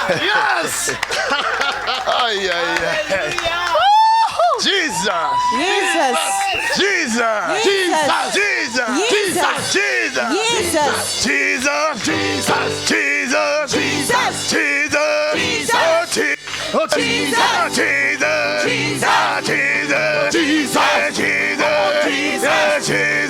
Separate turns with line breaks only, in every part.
Yes. Aïe, aïe, aïe. Jesus.
Jezus.
Jesus.
Jesus.
Jesus.
Jesus.
Jesus.
Jezus.
Jesus. Jesus. Jesus. Jesus. Oh, Jesus. Oh, Jesus. Jesus. Jesus. Jesus. Jesus. Jesus. Oh,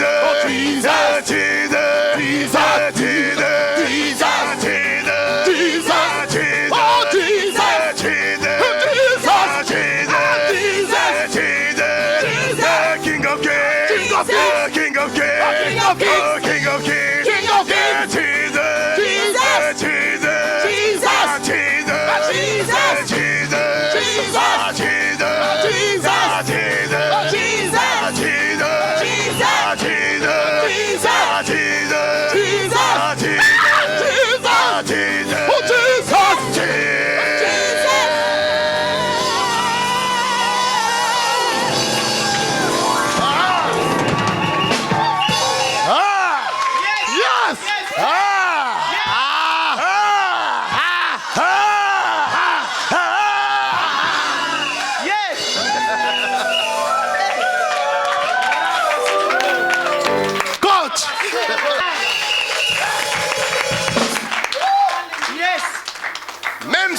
Jesus. Jesus. Jesus.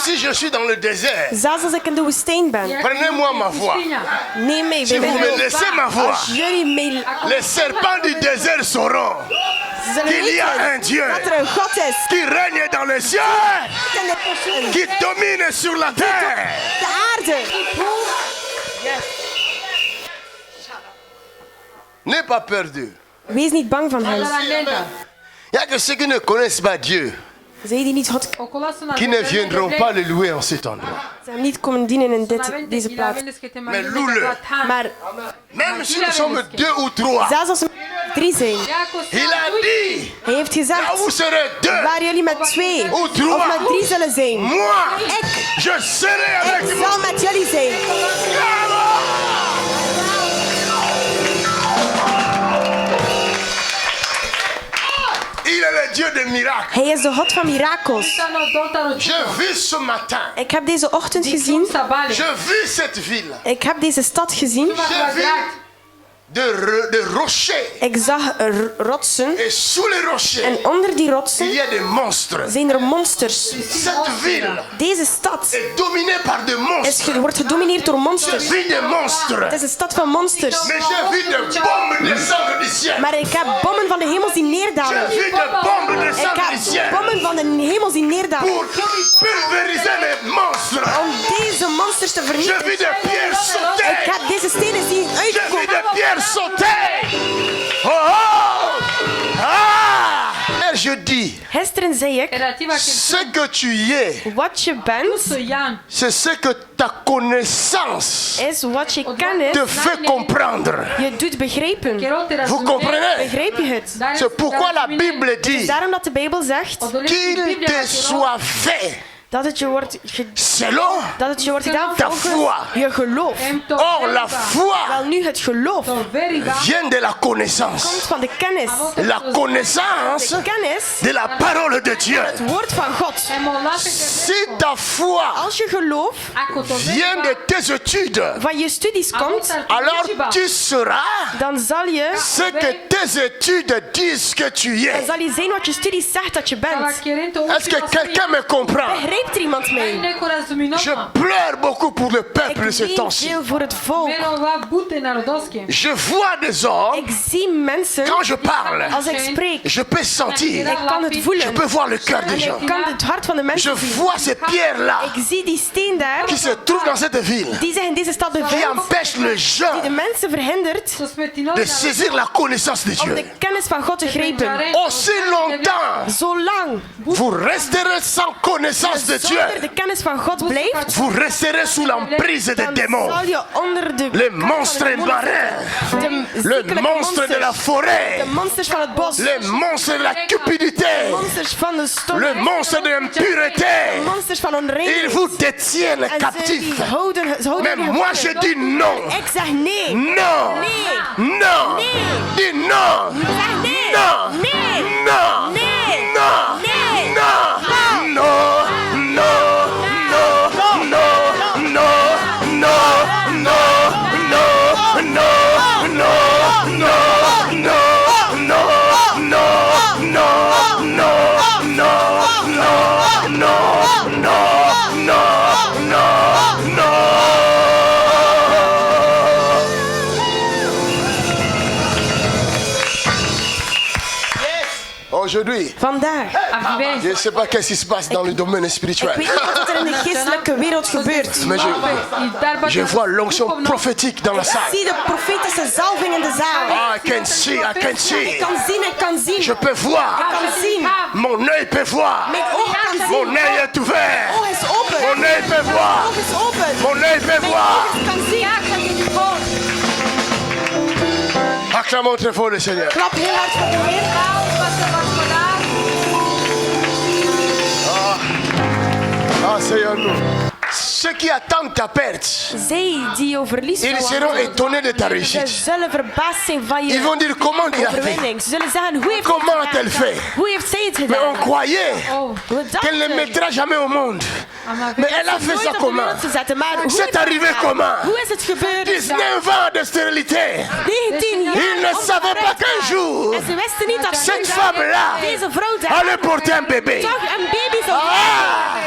Si je suis dans le désert,
Zelfs als ik in de woestijn ben,
prenez-moi ma voix.
neem mij
Si
bij
vous
mijn
me
hulp.
laissez ma voix,
Als jullie mij
les serpents du désert sauront
zullen
qu'il y a un
weten
Dieu
dat er een God is
qui règne dans les cieux,
en de
qui domine sur la terre.
aarde.
N'aie pas perdu.
Wees niet bang van hem.
Il n'y a que ceux qui ne connaissent pas Dieu
Zij die niet God
qui ne viendront pas le louer en cet endroit.
zijn niet komen dienen in deze plaats.
Mais loue-le.
Maar
Même si nous sommes deux ou trois,
zelfs als we 3 zijn,
il a dit,
hij heeft
là
gezegd,
vous serez deux,
waar jullie met 2
ou
of
trois,
met 3 zullen zijn,
moi, je serai avec
ik
vous.
zal met jullie zijn.
Il est le Dieu des miracles.
Hij is de God van mirakels.
Je vis ce matin.
Ik heb deze ochtend gezien,
Je vis cette ville.
ik heb deze stad gezien.
Je vis de rochers.
Ik zag rotsen
Et sous les rochers,
en onder die
il
rotsen
y a des monstres.
zijn er monsters.
Cette ville
Deze stad
est dominée par des monstres.
wordt gedomineerd door
Je
monsters.
vis des
Het
monstres.
is een stad van monsters.
Mais je vis des bombes descendre du ciel.
Maar ik heb bommen van de hemels die
Je
neerdalen.
vis des bombes
Ik
descendre du
heb
ciel.
bommen van de hemels die neerdalen.
Pour pulvériser les monstres.
Om deze monsters te
Je
vernietigen.
vis des pierres
Ik
sautées.
heb deze stenen zien
Je vis
uitkomen.
des pierres sautées. Oh oh. Ah. Et je dis,
Gisteren zei ik,
ce que tu es,
wat je bent,
c'est ce que ta connaissance
is wat je kennis
te fait comprendre.
je doet begrijpen.
Vous comprenez?
Begrijp je het?
C'est pourquoi la Bible dit
Daarom dat de Bijbel zegt
qu'il te soit fait
dat het je wordt,
selon
gedaan
ta foi.
volgens je geloof.
Or la foi
Wel nu, het geloof
vient de la connaissance.
komt van de kennis.
La connaissance
De kennis,
de la parole de Dieu.
het woord van God.
Si ta foi
Als je geloof
vient de tes études,
van je studies komt,
alors tu sauras
dan zal je
ce que tes études disent que tu
dan
es.
zal je zijn wat je studies zegt dat je bent.
Est-ce que quelqu'un me comprend?
Begrijpt er iemand mee?
Je pleure beaucoup pour le peuple
Ik
ces
ween
temps-ci.
veel voor het volk.
Je vois des hommes,
Ik zie mensen,
quand je parle,
als ik spreek,
je peux sentir,
ik kan het
je
voelen.
peux voir le cœur des
En
gens.
ik kan het hart van de
Je
mensen zien.
vois ces pierres-là
Ik zie die steen daar,
qui se trouvent dans cette ville,
die zich in deze stad
qui
bevindt,
empêchent les
die de
gens
mensen verhindert
de saisir la connaissance de
om
Dieu.
de kennis van God te grijpen.
Aussi longtemps
Zolang
vous resterez sans connaissance de Dieu,
zonder de kennis van God blijft,
vous resterez sous l'emprise des
dan
démons,
zal je onder de
les monstres marins, le monstre de la forêt,
de monsters van het bos,
les monstres de la cupidité,
monsters van de storm,
le monstre de l'impureté.
monsters van
Ils
onreinheid.
vous détiennent
En ze
captifs.
houden
Mais
jullie
moi
gevangen.
je dis non.
Ik zeg nee.
Non.
Nee.
Non.
Nee.
Dis non.
Zeg nee.
Non.
Nee.
Non.
Nee.
Non.
Nee.
Non. Non. Non. Aujourd'hui,
Vandaag.
je ne sais pas qu'est-ce qui se passe dans le domaine
Ik
spirituel.
weet niet wat er in de geestelijke wereld gebeurt.
Mais je vois l'onction prophétique dans la
Ik
salle.
zie de profetische zalving in de zaal.
Ah, I can see, I can
Ik
see.
kan zien, ik kan zien.
Je peux voir.
Ik kan zien.
Mon œil peut voir.
Mijn oog kan zien.
Mon œil est ouvert.
Mijn oog is open.
Mon œil peut
Mijn
voir.
oog is open.
Mon œil peut
Mijn
voir.
oog kan zien.
Acclamons très fort le Seigneur.
Klap heel hard voor de Heer.
Asseyons-nous. Ceux qui attendent ta perte,
Zij die je verlies
ils seront étonnés de ta
ze
réussite.
zullen verbaasd zijn van
Ils
je
vont dire comment il a fait.
overwinning. Ze zullen zeggen, hoe heeft
Comment
hij het
a-t-elle
gedaan?
fait?
Hoe heeft zij het
Mais on
gedaan?
croyait
We
qu'elle ne
dachten
mettra jamais au monde. Mais elle a fait
nooit
ça
op de
comment?
wereld te zetten, maar hoe
C'est
heeft hij het
arrivé
gedaan?
comment?
Hoe is het gebeurd?
19 ans de stérilité.
19 jaar.
Ils ne savaient pas qu'un jour,
En ze wisten niet dat
cette femme-là
deze vrouw
allait porter un bébé.
toch een baby zou
Ah!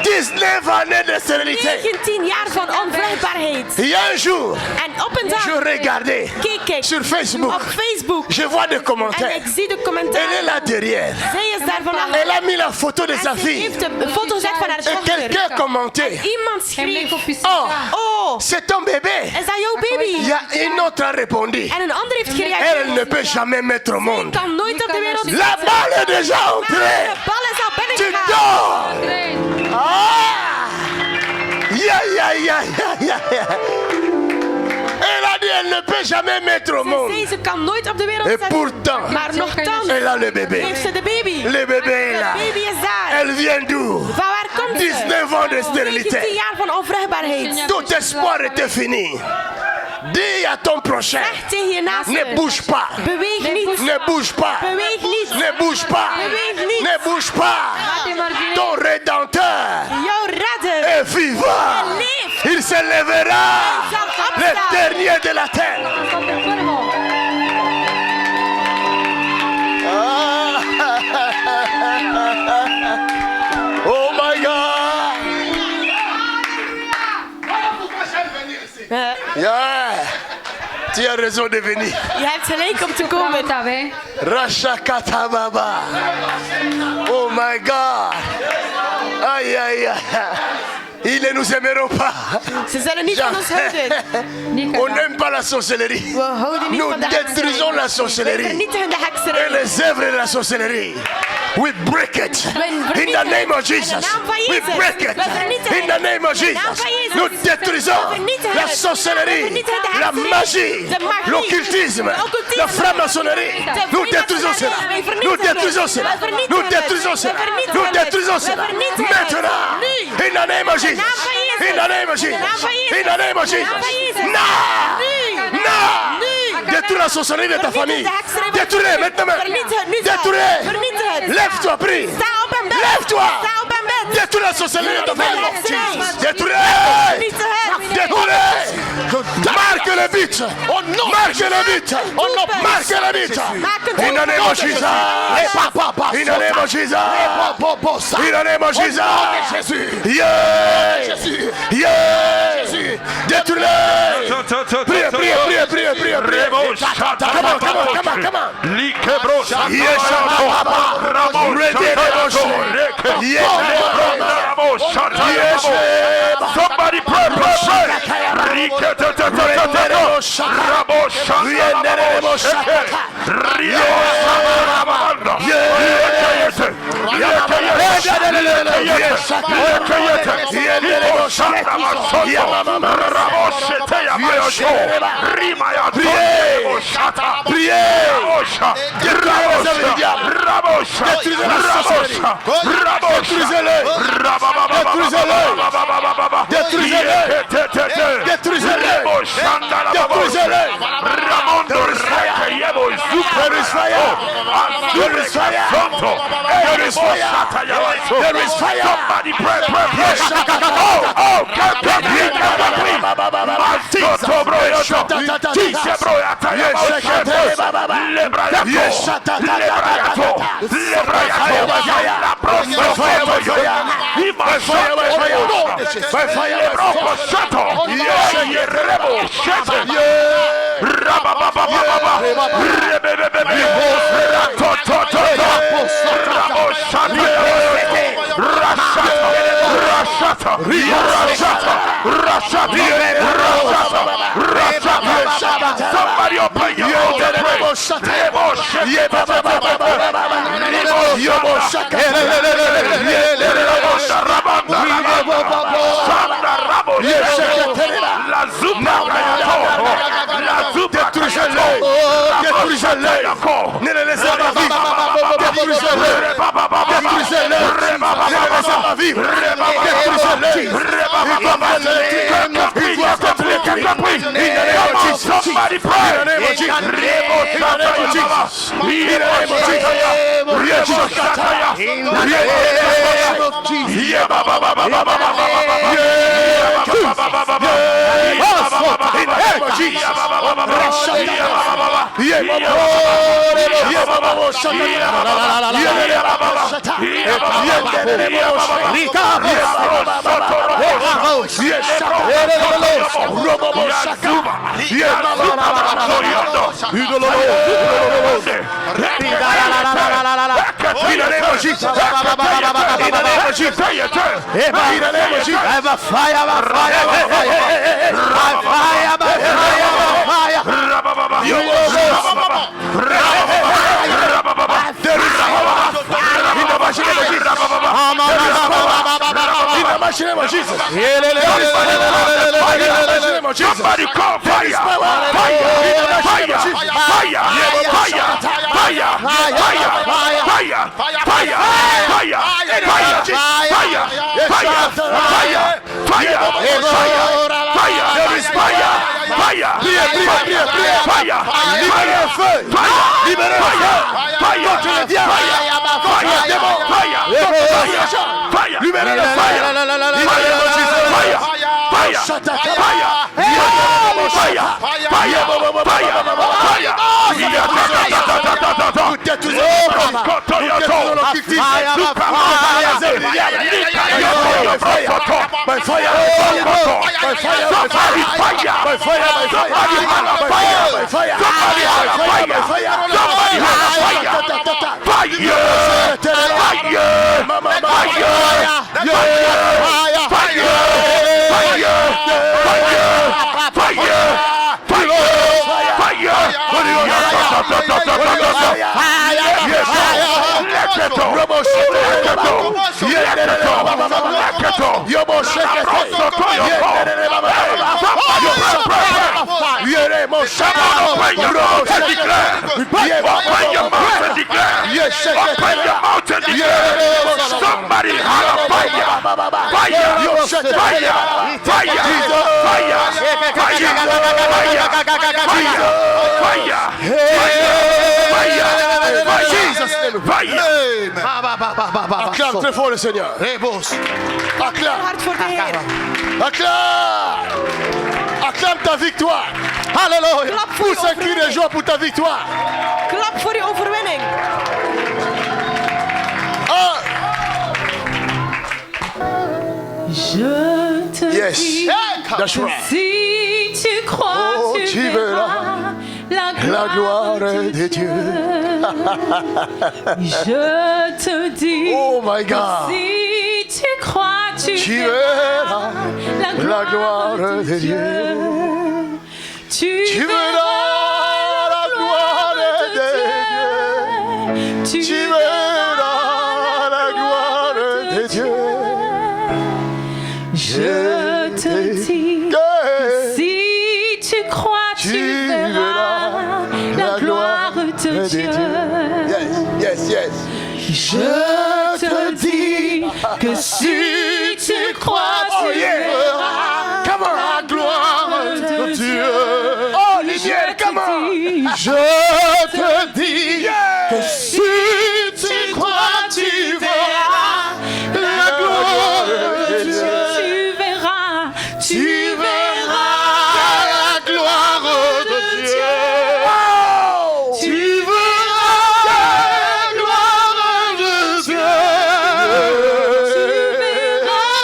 19 années de stérilité.
19 jaar van onvruchtbaarheid.
Il y a un jour,
En op een dag
je regardais
keek ik
sur Facebook.
op Facebook
Je vois des
en
commentaires.
ik zie de
Elle est
commentaar.
là derrière.
Zij is daar vanaf.
Elle a mis la photo de
En
sa
ze
fille.
heeft een foto gezet van haar
Et
dochter.
quelqu'un commentait.
Iemand schreef,
Oh,
oh,
c'est ton bébé.
is dat jouw baby?
Il y a une autre a répondu.
En een ander heeft
Elle
gereageerd.
ne peut jamais mettre au
Ik
monde.
kan nooit op de wereld
La balle est déjà
Maar
entrée.
de bal is al
Tu
binnengegaan.
dors. Ah! Ya, ya, ya, ya, ya, ya. Elle a dit elle ne peut jamais mettre au
Ze
monde.
zei, ze kan nooit op de wereld
Et
zetten.
pourtant,
Maar nogthans
elle a le
heeft
bébé.
ze de baby.
Le bébé est
De
là.
baby is daar.
Elle vient d'où?
Van waar komt ze?
19 ans de
19
stérilité.
jaar van onvruchtbaarheid.
Tout espoir était fini. Dis à ton prochain,
Zeg tegen je naaste.
ne bouge pas.
Beweeg niet.
Ne bouge pas.
Beweeg niet.
Ne bouge pas.
Beweeg niet.
Ne bouge pas. Ton rédempteur
Jouw redder.
est vivant.
Hij leeft.
Il se lèvera.
Hij zal
Le
opstaan.
dernier de la terre. Oh my God. Yeah. Tu as raison de venir.
Je hebt gelijk om te komen.
Rashakata Baba. Oh my God. Aïe aïe aïe. Ils ne nous aimeront pas.
Ze zullen niet van ons houden.
On n'aime pas la sorcellerie.
We houden niet
Nous
van de
détruisons la
hekserij. We
sorcellerie
vernietigen de
et
hekserij.
les œuvres de la sorcellerie. We break it in the name of Jesus. We break it in the name of Jesus. Nous détruisons la sorcellerie, la magie, l'occultisme, la franc-maçonnerie. Nous détruisons cela. Nous détruisons cela. Nous détruisons cela. Nous détruisons cela. Maintenant, in the name of Jesus. In the name of Jesus. In the name of Jesus. Non! Non! Détruis la sorcellerie de ta famille. Détruis-les maintenant. Détruis-les. Lève-toi, prie.
Sta op en bed.
Lève-toi.
Sta op en bed.
Détruis la sorcellerie de ta famille. Détruis-les. Détruis-les. Marque le but. Marque le but. Marque le but. In the name of Jesus. In the name of Jesus. In the name of Jesus. Yeah. Yeah. Détruis-les. Priez, priez, priez, priez, priez, priez. Come on, come on, come on, come on. Yes,
Somebody pray, pray, Somebody open your mouth and pray. Somebody pray. In the name of Jesus. Somebody call fire. Somebody holler fire. Acclame très fort le Seigneur. Acclame. Acclame. Acclame ta victoire. Alléluia. Pousse un cri de joie pour ta victoire.
Klap voor je overwinning. Je te dis
That's right.
si tu crois, tu verras la gloire de Dieu. Je te dis
Oh my God.
si tu crois, tu
verras
la gloire de Dieu. Tu
verras la gloire de Dieu. Tu verras la gloire de Dieu.
Je te dis si tu crois, tu verras la gloire de Dieu.
Yes.
Je te dis que si tu crois, tu verras la gloire de Dieu.
Oh, lumière, come on.
Je te dis que si tu crois, tu verras la gloire de Dieu. Tu verras la gloire de Dieu. Tu verras la gloire de Dieu. Tu verras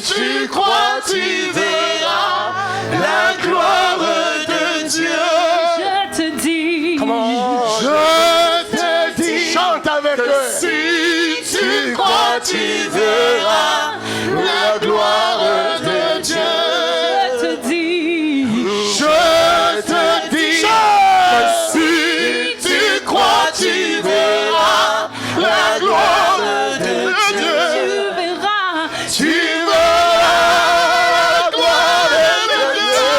tu crois, tu verras la gloire de Dieu.
Je te dis,
Je te dis, chante avec eux. Si tu crois, tu verras la gloire de Dieu.
je te dis,
Je te dis, si tu crois, tu verras la gloire de Dieu.
tu verras,
Tu verras la gloire de Dieu.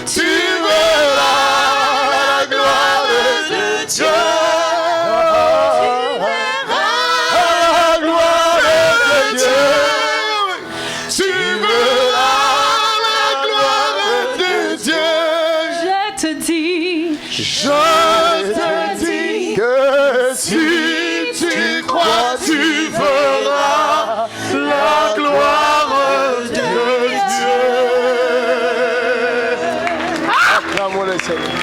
Tu verras la gloire de Dieu. La gloire de Dieu. Tu verras la gloire de Dieu.
je te dis,
Je te dis que si tu crois, tu verras la gloire de Dieu. Acclamons le Seigneur.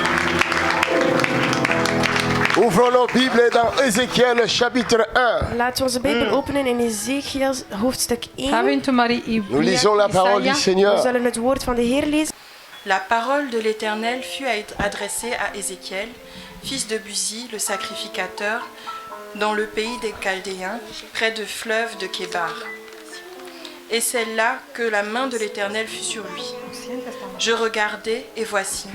Ouvrons nos Bibles dans Ézéchiel chapitre 1.
Laten we onze Bijbel openen in Ezekiel hoofdstuk 1.
Nous lisons la parole du
We
Seigneur.
zullen het woord van de Heer lezen.
La parole de l'Éternel fut adressée à Ézéchiel, fils de Buzi, le sacrificateur, dans le pays des Chaldéens, près du fleuve de Kébar. Et c'est là que la main de l'Éternel fut sur lui. Je regardai, et voici,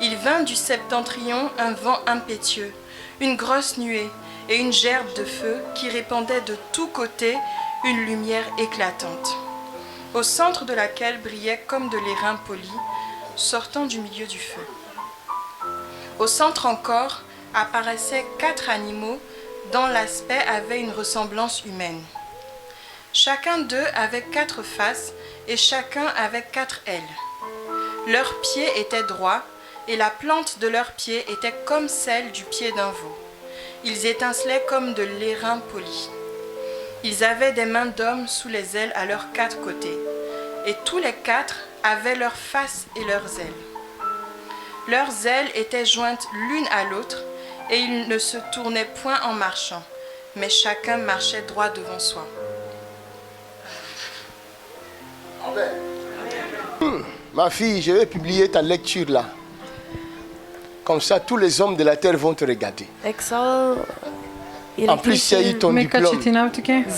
il vint du septentrion un vent impétueux, une grosse nuée et une gerbe de feu qui répandait de tous côtés une lumière éclatante, au centre de laquelle brillait comme de l'airain poli, sortant du milieu du feu. Au centre encore apparaissaient 4 animaux dont l'aspect avait une ressemblance humaine. Chacun d'eux avait 4 faces et chacun avait 4 ailes. Leurs pieds étaient droits et la plante de leurs pieds était comme celle du pied d'un veau. Ils étincelaient comme de l'airain poli. Ils avaient des mains d'hommes sous les ailes à leurs 4 côtés, et tous les 4 avaient leurs faces et leurs ailes. Leurs ailes étaient jointes l'une à l'autre, et ils ne se tournaient point en marchant, mais chacun marchait droit devant soi.
Ma fille, je vais publier ta lecture là. Comme ça, tous les hommes de la terre vont te regarder.
Ik zal je
En plus, tu as eu ton diplôme.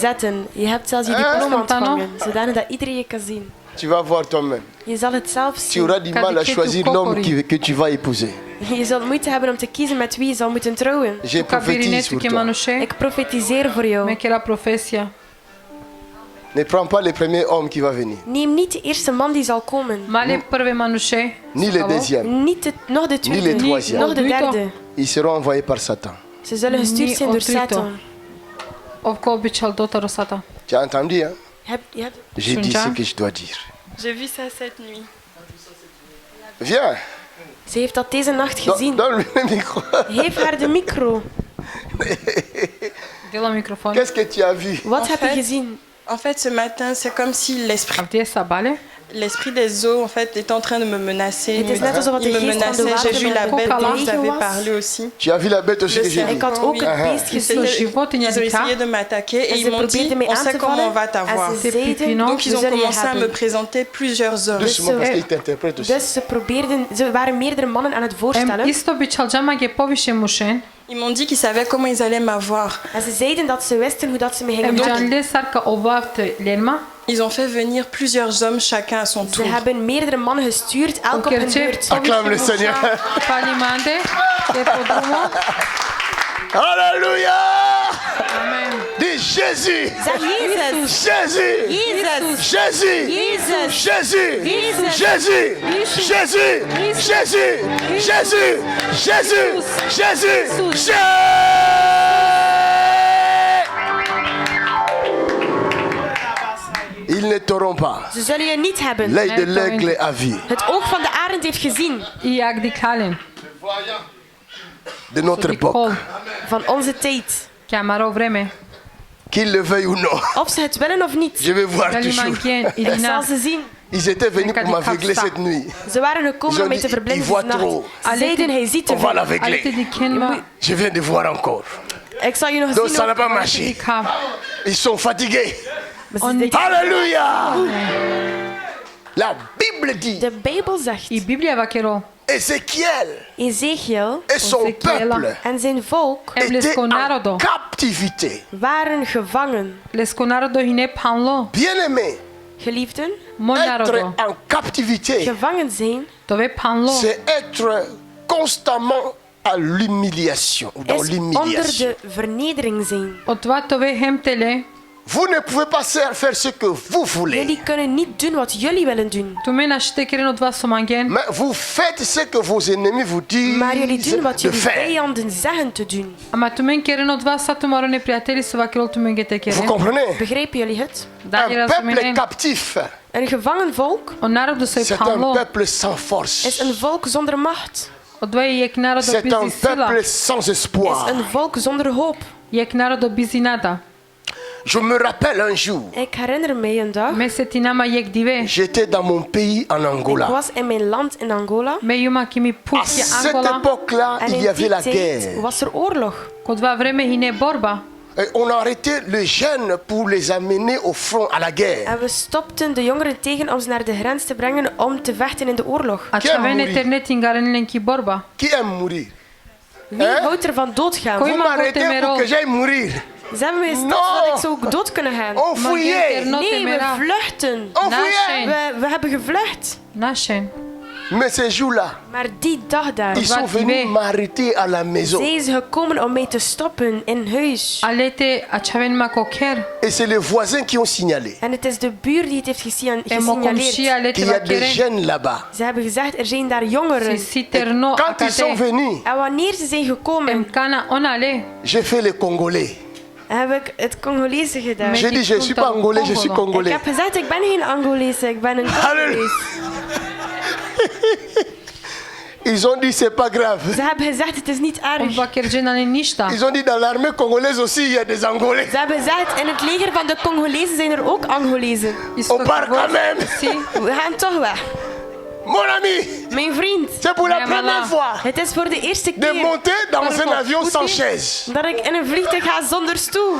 zetten. Je hebt zelfs je diploma ontvangen, zodanig dat iedereen je kan zien.
Tu vas voir toi-même.
Je zal het zelf
Tu
zien.
auras du mal à choisir l'homme que tu vas épouser.
Je zult moeite hebben om te kiezen met wie je zal moeten trouwen.
Je prophétise pour toi.
Ik profetiseer voor jou.
Ne prends pas le premier homme qui va venir.
Neem niet de eerste man die zal komen.
Ni le deuxième.
Niet nog de
Ni le
tweede.
troisième.
Nog de derde.
Ils seront envoyés par Satan.
Ze zullen gestuurd zijn door Satan.
Tu as entendu, hein?
Je hebt
J'ai dit ce que je dois dire.
J'ai vu ça cette nuit.
Viens.
Ze heeft dat deze nacht gezien.
Donne-lui le micro.
Geef haar de micro.
Qu'est-ce que tu as vu?
Wat heb je gezien?
En fait, ce matin, c'est comme si l'esprit des eaux en fait, est en train de me menacer.
Het is net alsof
Il
de
me
geest van de
menaçait. J'ai vu la
water
bête dont
me
vous avez
was.
parlé aussi.
Tu as vu la bête aussi que j'ai vue?
Ik had ook
Oui.
het beest gezien.
Ils ont essayé de m'attaquer et
En
ils
ze
m'ont dit
probeerden mij
on
aan
sait
te
comment on
vallen.
va t'avoir.
En ze zeiden,
Donc ils
we
ont
zullen je
commencé à me
hebben.
présenter plusieurs hommes.
Doucement parce qu'il t'interprète aussi.
Dus ze waren meerdere mannen aan het voorstellen.
Ils m'ont dit qu'ils savaient comment ils allaient m'avoir.
En ze zeiden dat ze wisten hoe dat ze me gingen doen.
Ils ont fait venir plusieurs hommes, chacun à son
Ze
tour.
hebben meerdere mannen gestuurd, elk op hun beurt.
Acclame le Seigneur. Alléluia. Dis Jésus.
Zeg Jezus.
Jésus.
Jezus.
Jésus.
Jezus.
Jésus.
Jezus.
Jésus. Jésus. Jésus. Jésus. Jésus. Jésus. Ils ne t'auront pas.
Ze zullen je niet hebben.
L'œil de l'aigle a vu.
Het oog van de arend heeft gezien.
De notre époque.
Van onze tijd.
Qu'ils le veuillent ou non.
Of ze het willen of niet.
Je vais voir toujours.
Ik zal ze zien.
Ils étaient venus pour m'aveugler cette nuit.
Ze waren gekomen om mij te
il
verblinden
voit
deze nacht.
trop.
Ze zeiden, hij ziet te
On va
veel.
l'aveugler. Je viens de voir encore.
Ik zal je nog
Donc
zien.
ça n'a
ook.
pas marché. Ils sont fatigués.
Alléluia. La Bible dit,
De Bijbel zegt,
I Biblija vakero.
Ézéchiel
Ezekiel
et son
Ezechiela.
peuple
en zijn volk
E
étaient
blesko
en
narodo.
captivité.
waren gevangen.
Blesko narodo hine panlo.
Bien-aimés,
Geliefden,
Mo
être
narodo.
en captivité,
gevangen zijn
Tove panlo.
c'est être constamment à l'humiliation, ou dans
is onder
l'humiliation.
de vernedering zijn.
Otva tove hemtele.
Vous ne pouvez pas faire ce que vous voulez,
Jullie kunnen niet doen wat jullie willen doen.
Tume na shtekeren otva somangen.
mais vous faites ce que vos ennemis vous
Maar jullie
disent
doen wat
de
jullie
faire.
vijanden zeggen te doen.
Ama tumen keren otva satumaro ne priateli so vakero tumen
Vous
getekere.
comprenez?
Begrijpen jullie het?
Un
Dali
peuple
razumene.
captif,
Een gevangen volk
O narodu se
c'est un
panlo.
peuple sans force.
is een volk zonder macht.
Odva je jek narodo
C'est un
bizi sila.
peuple sans
Is
espoir.
een volk zonder hoop.
Jek narodo bizi nada.
Je me rappelle un jour,
Ik herinner me een dag.
Me se tinama jek dive.
j'étais dans mon pays en
Ik
Angola.
was in mijn land in Angola.
Me yuma kimi
À
pukje
cette
Angola.
époque-là,
En
il y
in
avait
die
la
tijd
guerre.
was er oorlog.
Kodva vreme hine borba.
Et on a arrêté les jeunes pour les amener au front à la guerre.
En we stopten de jongeren tegen om ze naar de grens te brengen om te vechten in de oorlog.
Achavene
muri?
internet ingaren lenki borba.
Qui aime mourir?
Wie
Hè?
houdt er van doodgaan?
Koei
Vous
maar
m'arrêtez
goed,
pour
Emerald.
que j'aille mourir.
Ze hebben me gestopt
No.
zodat ik zo ook dood kunnen gaan.
On fouillait.
No
Nee, we
temera.
vluchten.
On
Nashen.
fouillait.
We hebben gevlucht.
Nashen.
Mais ces jours-là,
Maar die dag daar
ils sont
va
venus
tirer.
m'arrêter à la maison.
zijn ze gekomen om mij te stoppen in huis.
Alete achaven makoker.
Et c'est les voisins qui ont signalé
En het is de buur die het heeft
E mokomshi
gesignaleerd.
alete
qu'il y a des
vakere.
jeunes là-bas.
Ze hebben gezegd, er zijn daar jongeren.
Si terno
Quand ils sont
akate.
venus,
En wanneer ze zijn gekomen,
Emkana onale.
j'ai fait les Congolais.
heb ik het Congolese gedaan.
Mais-
J'ai dit, je ne suis pas Angolais, je suis
Ik
Congolais.
heb gezegd, ik ben geen Angolese, ik ben een
Halleluja.
Congolees.
Ils ont dit, c'est pas grave.
Ze hebben gezegd, het is niet erg.
Odva kerjena ne nishta.
Ils ont dit, dans l'armée congolaise aussi, il y a des Angolais.
Ze hebben gezegd, in het leger van de Congolezen zijn er ook Angolezen.
On part quand même.
Si.
We gaan toch weg.
Mon ami,
Mijn vriend,
c'est pour la
Mais
première
maman.
fois
het is voor de eerste
de
keer
monter dans un avion sans chaise.
dat ik in een vliegtuig ga zonder stoel.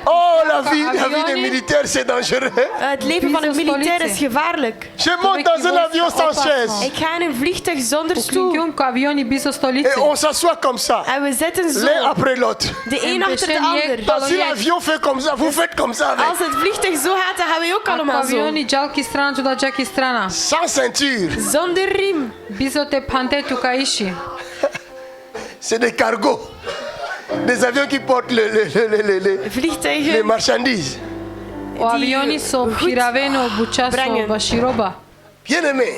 Oh, la vie des
Avioni.
militaires, c'est dangereux.
Het leven van een militair is gevaarlijk.
Je monte dans un avion sans chaise.
Ik ga in een vliegtuig zonder stoel.
Klinkium cu avioni biso
Et
stolice.
on s'assoit comme ça,
En we zitten zo,
l'un après l'autre.
de een achter de ander.
Donc si l'avion fait comme ça, vous faites comme ça avec.
Als het vliegtuig zo gaat, dan gaan wij ook allemaal zo.
Avioni jalki strana tu da jaki strana.
Sans ceinture.
Zonder riem.
Biso te pante tu kaishi.
C'est des cargos. Des avions qui portent les
Vliegtuigen
marchandises.
O avioni so
goed
hiraveno buchaso
brengen.
bashiroba.
Bien-aimé,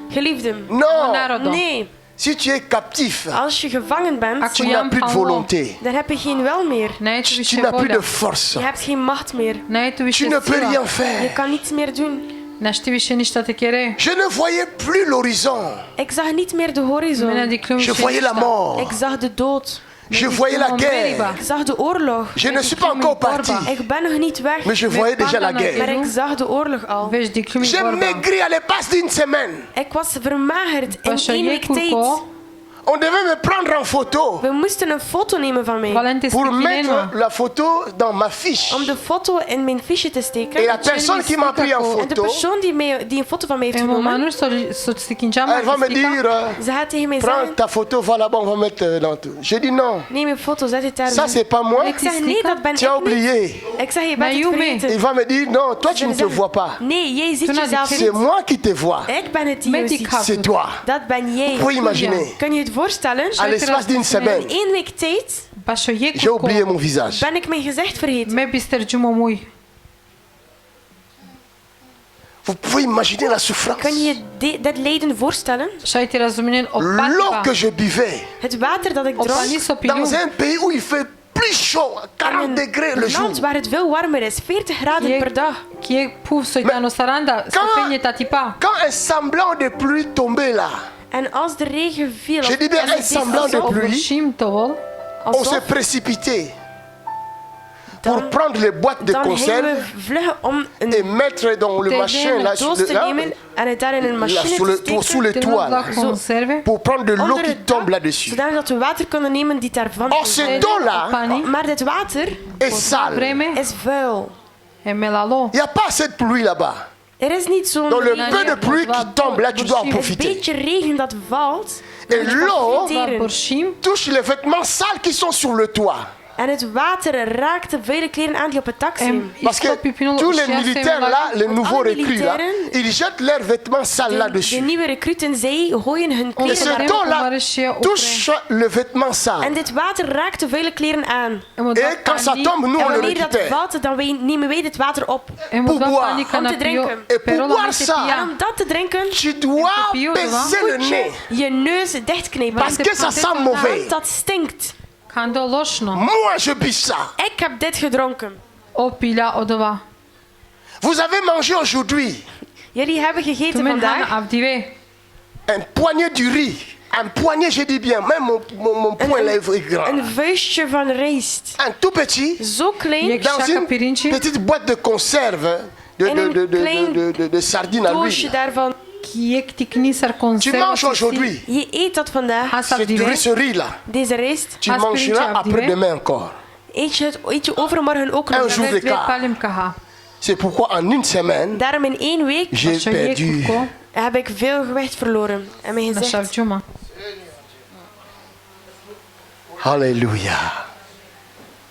Geliefden.
non.
Narodo.
Nee,
Si tu es captif,
als je gevangen bent,
tu n'as plus de volonté.
dan heb je geen wil meer.
Nee tu
Tu
više
n'as plus de
volja.
force.
Je hebt geen macht meer.
Nee tu
Tu
više
ne peux rien
sila.
Je
faire.
kan niets meer doen.
Ne știi više ništa te kere.
Je ne voyais plus l'horizon.
Ik zag niet meer de
Mene
horizon.
di klum
Je
više
voyais la
ništa.
mort.
Ik zag de dood.
Je voyais la guerre.
Ik zag de oorlog.
Je ne suis pas encore parti.
Ik ben nog niet weg.
Mais je voyais déjà la
Maar
guerre.
ik zag de oorlog al.
Vezi di klumi
J'ai
vorba.
maigri à l'espace d'une semaine.
Ik was vermagerd in
Pașa
1
e
week tijd.
culco.
On devait me prendre en photo
We moesten een foto nemen van mij.
Valente
pour mettre
spichinenua.
la photo dans ma fiche.
Om de foto in mijn fiche te
Et
steken.
la personne qui m'a pris en
En de
photo,
persoon die een foto van mij heeft
E
genomen,
momanul so stikinjama.
elle va me dire
ze gaat tegen mij
prends
zeggen,
ta photo, va là-bas, on va mettre dans tout. J'ai dit non,
neem je foto, zet het daar.
ça c'est pas moi.
Ik zeg, nee, dat ben
Tu as
ik niet.
oublié.
Ik zeg, je
Maar
bent het
Yume.
Il
vergeten.
va me dire non, toi tu ne te vois pas.
Nee, jij ziet
Toen had ik
jezelf
C'est
niet.
moi qui te vois.
Ik ben het die je
Met die
ziet.
kap.
C'est toi.
Dat ben jij.
Vous pouvez imaginer.
Kun je het voorstellen?
À l'espace d'une
In
semaine,
1 week tijd
Pașo e
j'ai oublié
culco.
mon visage.
ben ik mijn gezicht vergeten.
Me bistergiumo mui.
Vous pouvez imaginer la souffrance.
Kun je dat lijden voorstellen?
Și ti razuminen o
L'eau
patica.
que je buvais
Het water dat ik
O
dronk
pani so piliu.
dans un pays où il fait plus chaud, 40
in
degrés le
een
jour.
land waar het veel warmer is, 40 graden per dag.
Kie puf so itano saranda. Stopenie tatipa.
Quand un semblant de pluie tombait là,
En als de regen viel,
je dis bien un semblant de pluie,
Obrșim tovol.
on se précipitait pour
Dan-
prendre les boîtes de
dan gingen
conserve
we vluggen om een
et mettre dans le
tegen
machin là,
een
sur
doos
le,
te
là,
nemen en het daar in een
là,
machine
sous
te
le,
steken.
sous les toits là,
La conserve.
pour prendre de l'eau
onder
qui
het
tombe
dak,
là-dessus.
zodat we water kunnen nemen die daarvan
Or
komt.
cette eau là
Pani.
Maar dit water
est sale.
Vreme.
is vuil.
E melalo.
Il n'y a pas assez de pluie là-bas.
Er is niet zo'n
Donc le
regen.
peu de pluie qui tombe, là, tu dois en
Een
profiter.
beetje regen dat valt.
Et l'eau
profiteren.
Borshim.
touche les vêtements sales qui sont sur le toit.
En het water raakt de vele kleren aan die op het dak zijn.
Parce que tous les militaires là, les nouveaux
alle
recrues là,
militairen-
ils jettent leurs vêtements sales
De
là-dessus.
nieuwe recruten, zij gooien hun
Et
kleren
ce
daarin.
temps-là touche le vêtement sale.
En dit water raakt de vele kleren aan.
Et quand ça tombe, nous
En
on le
wanneer dat
récupère.
valt, dan nemen wij dit water op.
Pour boire.
Om te drinken.
Et pour boire ça,
En om dat te drinken,
tu dois baisser le nez.
je neus dichtknijpen.
Parce que ça sent mauvais.
Want dat stinkt.
Kando lošno.
Moi, je bis ça.
Ik heb dit gedronken.
Opila odova.
Vous avez mangé aujourd'hui
Jullie hebben gegeten
Tumen hana
vandaag
avdive.
un poignet du riz. Un poignet, je dis bien, même mon poing là est grand.
een vuistje van rijst.
Un tout petit,
Zo klein,
dans
Shaka
une
pirinci.
petite boîte de conserve de sardines à
doosje
l'huile.
daarvan.
Kiek tikni sar
Tu
conserva.
manges aujourd'hui.
Je eet dat vandaag.
Has
Ce
avdive.
riz là.
Deze rijst.
Tu
Has
mangeras
pirinci
après-demain encore.
Eet je overmorgen ook
Un
nog.
jour
Twee
d'écart.
palim kaha.
C'est pourquoi en une semaine,
Daarom in 1 week
j'ai perdu.
heb ik veel gewicht verloren. En mijn
Na
gezicht.
shavjuma.
Alléluia.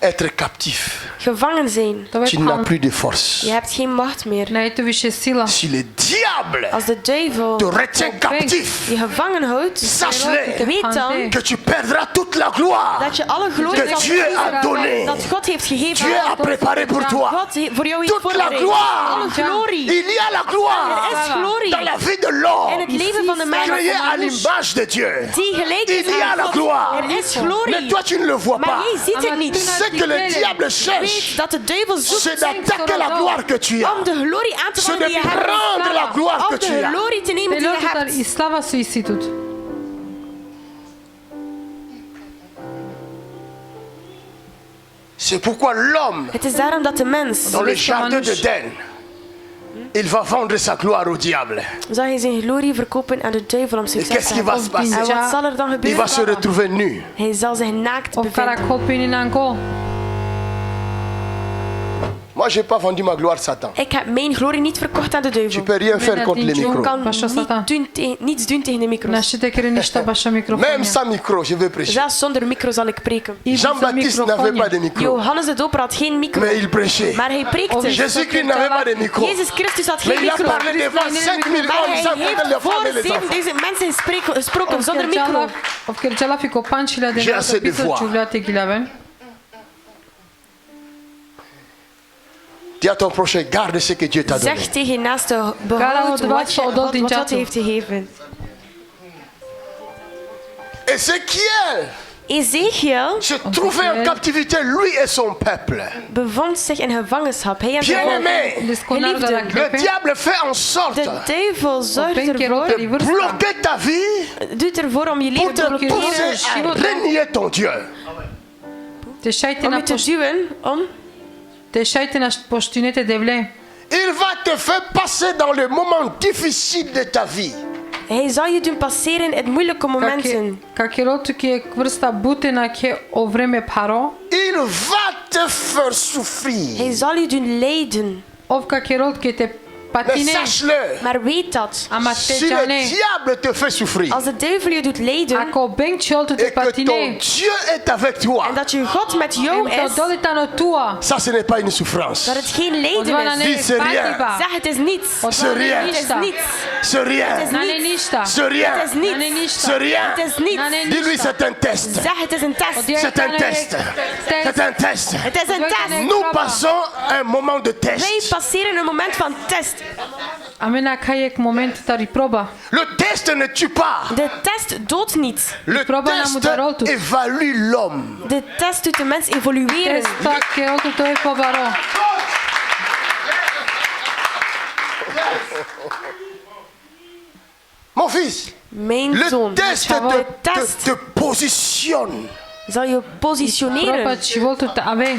Être captif.
Gevangen zijn.
To je
Tu n'as
pan.
plus de force.
Je hebt geen macht meer.
Ne je tu više sila.
Si le diable
Als de duivel
te retient captif,
je gevangen houdt,
sache-le
weet dan
que tu perdras toute la gloire
dat je alle glorie
que
zal
Dieu a
verliezen
donnée.
dat God heeft gegeven.
Dieu a préparé pour toi.
God voor jou heeft
Toute la
voorbereid.
gloire.
Alle glorie.
Il y a la
Er
gloire
is glorie
dans la vie de
in
l'homme
het leven van de mens
créé à l'image de Dieu.
die gelijk
Il
is
y a
aan
la
God.
gloire.
Er is
Mais
glorie.
toi, tu ne le vois
Maar
pas.
jij ziet het niet.
Ce que le diable cherche,
Weet dat de duivel
c'est
zoekt
d'attaquer la gloire que tu as.
om de glorie aan te
C'est
vallen
de
die je hebt.
prendre la gloire que
Om
tu
de
as.
glorie te nemen die je
Pelot dar
hebt.
i slava su isitut.
C'est pourquoi l'homme,
Het is daarom dat de mens
dans le jardin d'Éden, il va vendre sa gloire au diable.
zal hij zijn glorie verkopen aan de duivel om
Et
succes
qu'est-ce
te
qui va
hebben.
se passer?
En wat zal er dan
Il va se
gebeuren?
retrouver nu.
Hij zal zich naakt
Of kara
bevinden.
kopini nanko.
Moi, je n'ai pas vendu ma gloire à Satan.
Ik heb mijn glorie niet verkocht aan de
Tu
duivel.
peux rien faire contre les
Je
micros.
kan
Paša Satan.
niets doen tegen de micro's.
Našite kere ništa baša
Même
mikrofonja.
sans micro, je vais prêcher.
Zelfs zonder micro zal ik preken.
Jean-Baptiste n'avait pas de micro,
Johannes de Doper had geen micro,
mais il prêchait.
maar hij preekte.
Jésus-Christ n'avait pas de micro,
Jezus Christus had
mais
geen
il a
micro.
parlé devant 5000
Maar
hommes,
hij
sans compter
heeft
les femmes
voor
et les enfants.
7000 mensen gesproken zonder micro.
Of kerčala fi kopančila de
J'ai assez de voix.
čuvljate gilaven.
Dis à ton prochain, garde ce que Dieu t'a donné.
Zeg tegen je naaste,
Gara
behoud
od
wat
vas odol din
God
čatu.
heeft gegeven.
Ézéchiel
Ezekiel
se trouvait en captivité, lui et son peuple.
bevond zich in gevangenschap. Hij en zijn volk.
Bien-aimé,
Disconar de la
le
crepe.
diable fait en sorte
De duivel zorgt
Op een keer
ervoor,
op die vârstă.
bloquer ta vie
doet ervoor om je
pour
leven te
te
blokkeren,
pousser à renier ton Dieu.
Te šajte
om
na
je te duwen om
te šajte na poštinete devle.
Il va te faire passer dans le moment difficile de ta vie.
Hij zal je doen passeren in moeilijke momenten.
Ka kerotu ke vrsta butena ke o vreme paro.
Il va te faire souffrir.
Hij zal je doen lijden.
Of ka kerot ke te
Mais
patine.
sache-le,
Maar weet dat,
Ama
si
te
le
jane.
diable te fait souffrir
als de duivel je doet lijden
Ako benk čoltu te
et que ton
patine.
Dieu est avec toi,
en dat je God met jou
Em
is,
to dolitano tua.
ça ce n'est pas une souffrance.
dat het geen lijden
Odvana
is.
ne
Dis, c'est rien.
patiba.
Zeg, het is niets.
C'est rien.
Het is niets.
C'est rien.
Na ne ništa.
C'est rien.
Het is niets.
Na ne ništa.
C'est rien.
Het is niets.
Na ne
Dis-lui,
ništa.
c'est un test.
Zeg, het is een test.
C'est un test. C'est un test.
Het is een test.
Nous passons un moment de
Wij
test.
passeren een moment van test.
Amena kajek moment tari proba.
Le test ne tue pas.
De test doodt niet.
Le
Proba na
test
mudaroltu.
évalue l'homme.
De test doet de mens evolueren.
Testa kerotu to je pobaro.
Mon fils,
Mijn
le
zoon,
test
de test
te positionne.
zal je
Proba
positioneren.
chivoltu te ave.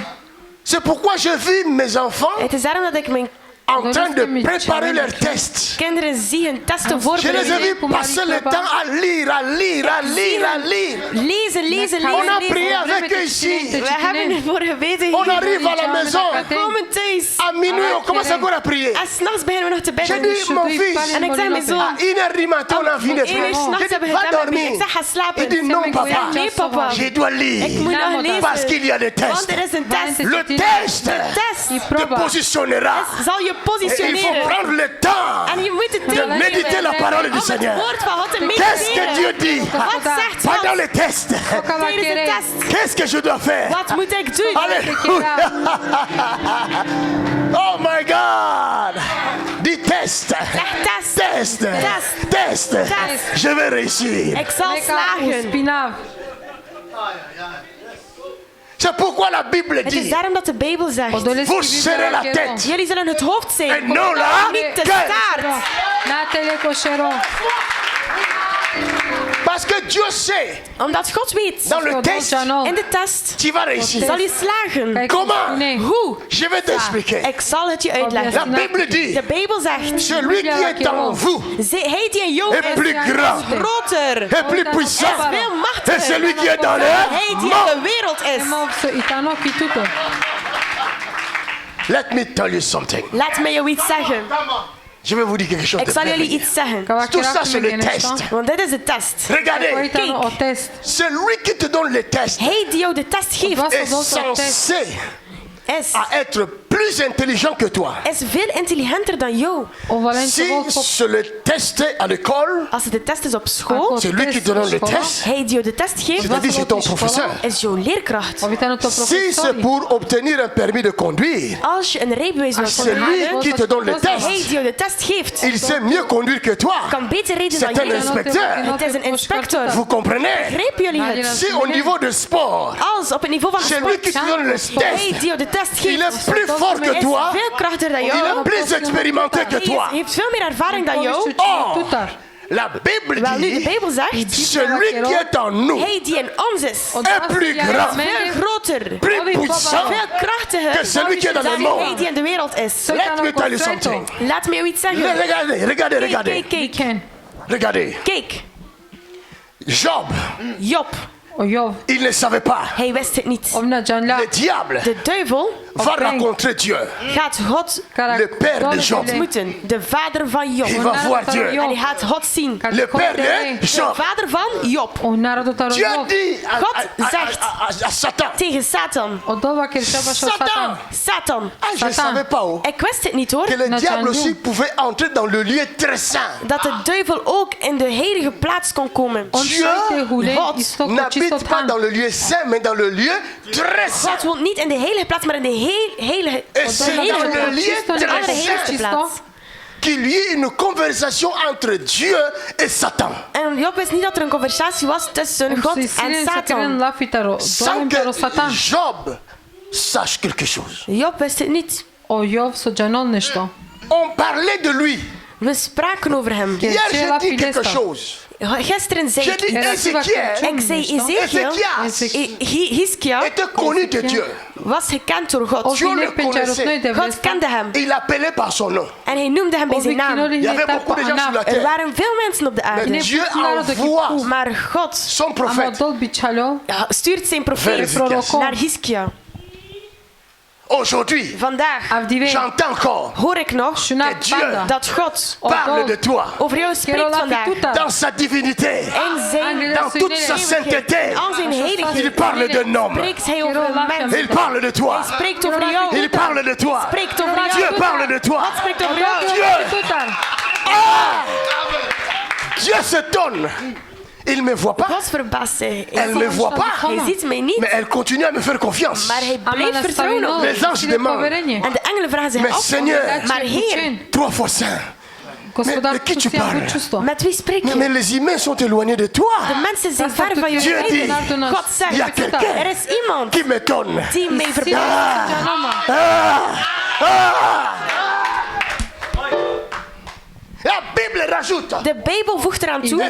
C'est pourquoi je vis mes enfants
Het is daarom dat ik mijn
en train de préparer leurs tests.
Kinderen zien hun testen
Je les ai
voorbereiden.
vus passer le temps à lire.
Lezen.
On a prié avec eux ici.
We hebben ervoor gebeden.
On arrive à la maison.
We komen thuis.
À minuit, on commence encore à prier.
En s'nachts beginnen we nog te
J'ai
bidden.
dit, mon fils,
En ik zeg mijn zoon,
à 1h du matin, on a fini de
om 1
prier.
uur s'nachts
J'ai
hebben
dit,
we
va
gedaan met mij.
dormir.
Ik zeg, ga slapen.
Il dit, non,
Ik
papa.
zeg, nee, papa.
Je dois
Ik
lire.
moet nog lezen.
Parce qu'il y a des
Want
tests.
er is een test.
Le test
Test
te positionnera.
zal je
Et il faut
positioneren.
prendre le temps
En je moet de
de
tijd
méditer
nemen
la parole du
om het
Seigneur.
woord van God te
Qu'est-ce que Dieu
mediteren.
dit
Wat zegt
pendant
God
les tests?
tijdens de test?
Qu'est-ce que je dois faire?
Wat moet ik doen?
Alléluia. Oh my God. Dis test.
Test.
Test. Je vais réussir.
Ik zal slagen.
Spinav.
C'est pourquoi la Bible
Het is
dit,
daarom dat de Bijbel zegt.
vous serez la tête.
Jullie zullen het hoofd
Et
zijn.
non la
Niet de
tête.
staart.
Natele cocheron.
Parce que Dieu sait,
Omdat God weet.
dans le test,
In de test
tu vas réussir.
zal je slagen.
Comment?
Hoe?
Je vais t'expliquer.
Ik zal het je
La
uitleggen.
Bible dit,
De Bijbel zegt.
celui qui est en vous
Hij die in jou
est
is
plus grand,
groter.
est plus puissant.
Veel
Et
machtiger.
celui qui est dans le
Hij die in de
monde.
wereld is.
Let me tell you something.
Laat mij jou iets zeggen.
Je vais vous dire quelque chose
Ik
de
zal
très
jullie
bien.
iets zeggen.
Tout ça, c'est le test.
Want dit is de test.
Regardez,
Kijk.
celui qui te donne le test
Hij die jou de test geeft
est censé
is
à être plus intelligent que toi.
is veel intelligenter dan jou.
Si c'est le test à l'école,
Als het de test is op school,
c'est lui qui te donne le test.
hij die jou de test geeft,
C'est-à-dire c'est ton professeur.
is jouw leerkracht.
Si c'est pour obtenir un permis de conduire,
Als je een rijbewijs wilt
c'est lui
halen,
qui te donne le
hij
test.
die jou de test geeft,
Il sait mieux conduire que toi.
kan beter rijden
C'est
dan
un
jij.
inspecteur.
Het is een inspector.
Vous comprenez?
Begrijpen jullie het?
Si au niveau de sport,
Als op het niveau van de
c'est lui qui
sport,
te donne le
hij
test.
die jou de test
Il
geeft,
est plus fort que
is
toi.
veel krachtiger dan
Il
jou.
est plus expérimenté que
Hij
toi.
heeft veel meer ervaring dan jou.
Or, la Bible
Wel nu, de
dit,
Bijbel zegt,
celui qui est en nous
hij die in ons is,
est plus grand,
veel groter,
plus puissant
veel krachtiger
que celui qui est dans le
dan
monde.
hij die in de wereld is.
Let me tell you something.
Laat me jou iets zeggen.
Regardez.
Kijk.
Regardez.
Kijk.
Job,
Job,
il ne savait pas.
hij wist het niet.
Le diable
De duivel
va rencontrer Dieu,
gaat God
le père de Job.
ontmoeten, de vader van Job.
Il va voir Dieu.
En hij gaat God zien.
Le père de
De
Job.
vader van Job.
Dieu dit
God zegt
à Satan.
tegen Satan. Satan.
Je ne savais pas
Ik wist het niet hoor.
que le diable aussi pouvait entrer dans le lieu très saint.
Dat de duivel ook in de heilige plaats kon komen.
Dieu n'habite pas dans le lieu saint, mais dans le lieu très saint.
God woont niet in de heilige plaats, maar in de heilige allerheiligste plaats.
Qu'il y ait une conversation entre Dieu et Satan.
En Job wist niet dat er een conversatie was tussen God en Satan.
Sans que Job sache quelque chose.
Job wist het niet.
On parlait de lui.
We spraken over hem.
Hier, j'ai dit quelque chose.
Gisteren zei
J'ai dit
ik zei Hiskia
était connu de Dieu.
was gekend door God.
Dieu le connaissait.
God kende hem.
Il l'appelait par son nom.
En hij noemde hem bij zijn naam.
Il y avait beaucoup de gens sur la
Er
terre.
waren veel mensen op de aarde.
Mais Dieu envoie
Maar God
son prophète
stuurt zijn profeet naar Hiskia.
Aujourd'hui,
Vandaag
j'entends encore
hoor ik nog
que Dieu
dat God
parle de toi
over jou spreekt vandaag.
dans sa divinité,
In zijn
dans toute sa sainteté.
al zijn
Il
heiligheid
parle d'un homme.
spreekt hij over mensen.
Il parle de toi.
Hij spreekt over jou.
Il parle de toi.
Spreekt over jou.
Dieu parle de toi.
God spreekt over jou.
Dieu s'étonne. Il ne me voit pas.
God verbaast zich.
Elle ne me voit pas.
Hij ziet mij niet.
Mais elle continue à me faire confiance.
Maar hij blijft vertrouwen op mij.
Les anges demandent.
En de engelen vragen zich
Mais
af.
Seigneur,
Maar Heer,
3 fois saint. Mais de qui tu parles?
met wie spreek je?
Mais les humains sont éloignés de toi.
De mensen zijn ver van je
Dieu dit,
verwijderd. God
il y a
zegt,
quelqu'un
er is iemand
qui m'étonne.
die mij verbaast.
La Bible rajoute.
De Bijbel voegt eraan toe.